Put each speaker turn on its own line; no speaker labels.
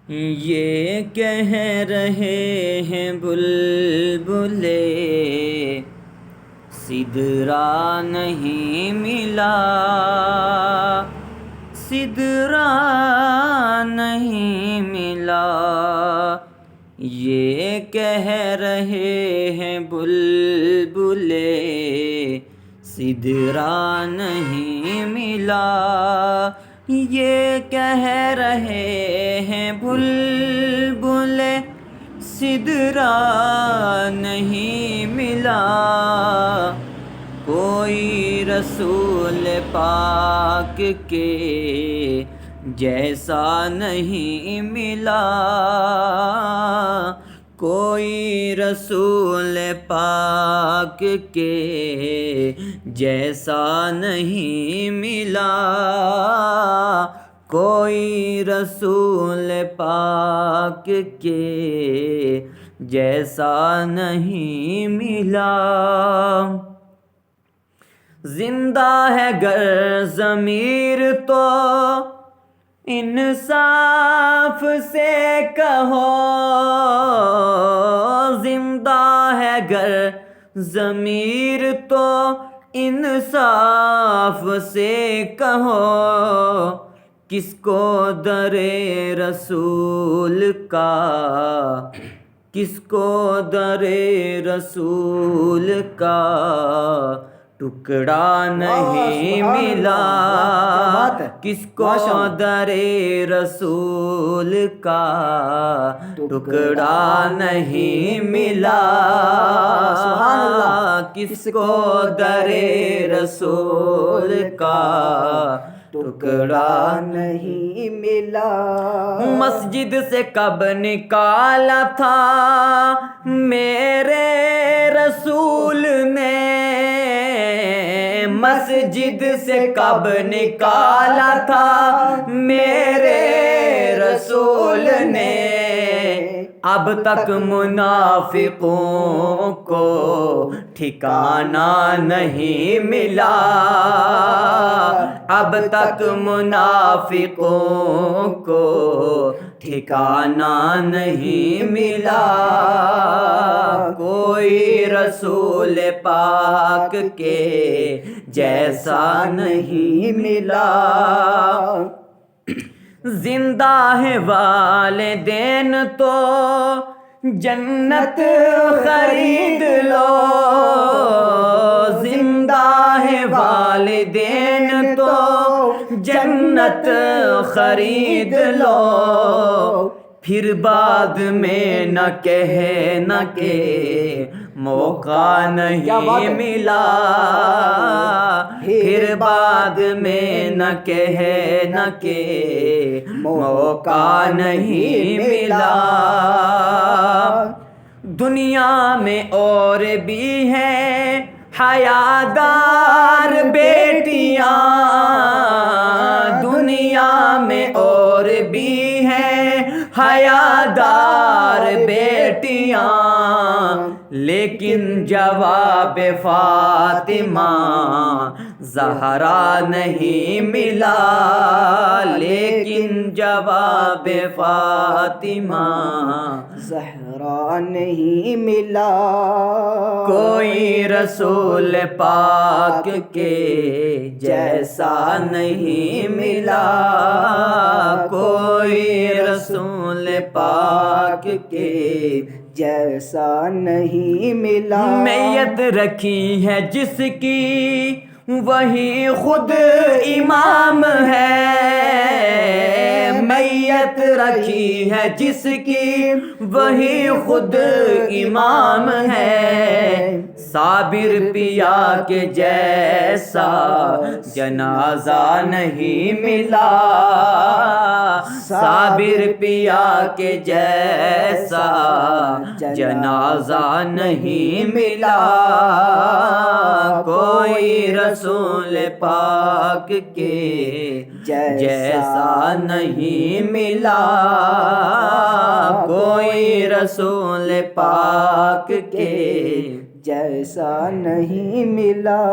یہ کہہ رہے ہیں بلبلے سدرا نہیں ملا، سدرا نہیں ملا۔ یہ کہہ رہے ہیں بلبلے سدرا نہیں ملا، یہ کہہ رہے ہیں بلبلے سدرا نہیں ملا۔ کوئی رسول پاک کے جیسا نہیں ملا، کوئی رسول پاک کے جیسا نہیں ملا، کوئی رسول پاک کے جیسا نہیں ملا۔ زندہ ہے گر ضمیر تو انصاف سے کہو، زندہ ہے گر ضمیر تو انصاف سے کہو، کس کو در رسول کا، کس کو در رسول کا ٹکڑا نہیں ملا، کس کو در رسول کا ٹکڑا نہیں ملا، کس کو در رسول کا ٹکڑا نہیں ملا۔ مسجد سے کب نکالا تھا میرے رسول نے، مسجد سے کب نکالا تھا میرے رسول نے، اب تک منافقوں کو ٹھکانہ نہیں ملا، اب تک منافقوں کو ٹھکانہ نہیں ملا، کوئی رسول پاک کے جیسا نہیں ملا۔ زندہ ہے والدین تو جنت خرید لو، زندہ ہے والدین تو جنت خرید لو، پھر بعد میں نہ کہنا کہ موقع نہیں ملا، پھر بعد میں نہ کہنا کہ موقع نہیں ملا۔ دنیا میں اور بھی ہیں حیادار بیٹیاں، دنیا میں اور بھی ہیں حیادار بیٹیاں، لیکن جواب فاطمہ زہرا نہیں ملا، لیکن جواب فاطمہ زہرا نہیں ملا۔ کوئی رسول پاک کے جیسا نہیں ملا، کوئی رسول پاک کے جیسا نہیں ملا۔ میت رکھی ہے جس کی وہی خود امام ہے، میت رکھی ہے جس کی وہی خود امام ہے، صابر پیا کے جیسا جنازہ نہیں ملا، صابر پیا کے جیسا جنازہ نہیں ملا، کوئی رسول پاک کے جیسا نہیں ملا، کوئی رسول پاک کے جیسا نہیں ملا۔